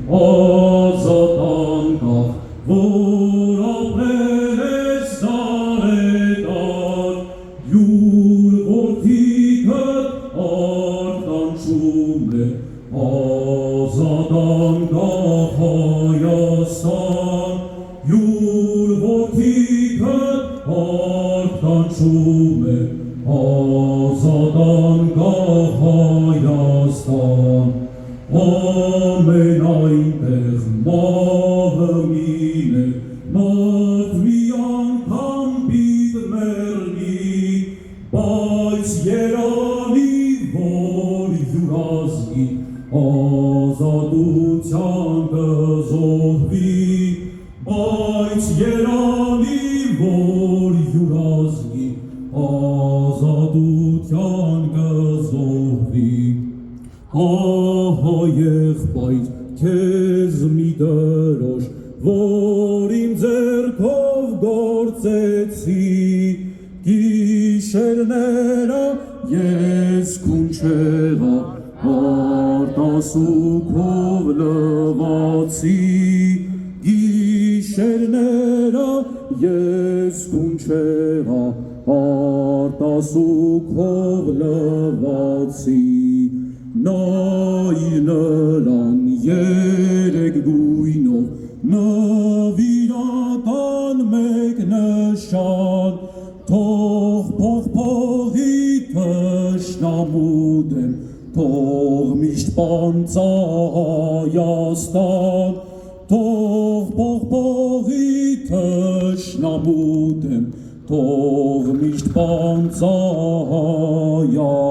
ազատ անկախ, որ ապրել ես դարեդար, յուր որդիքդ արտանչում է, ազատ անկախ Հայաստան, յուր որդիքդ արտանչում է, ազատ անկախ Հայաստան, ամեն այնտեղ մահը մին է, մարդ մի անգամ պիտ մեռնի, բայց երանի, որ յուր ազգին ազատության կզոհվի, բայց երանի, որ յուր ազգին ազատության կզոհվի, ահա եղբայր քեզ մի դրոշ, որ իմ ձեռքով գործեցի, գիշերները ես քունչեղա, արտասուքով լվացի, գիշերները ես քունչեղա, արտասուքով լվացի, նայր նրան երեք գույնով, նվիրական մեկ նշան, թող փողի թշնամու դեմ, թող միշտ պանծա Հայաստան, թող փողի թշնամու դեմ, թող միշտ պանծա Հայաստան։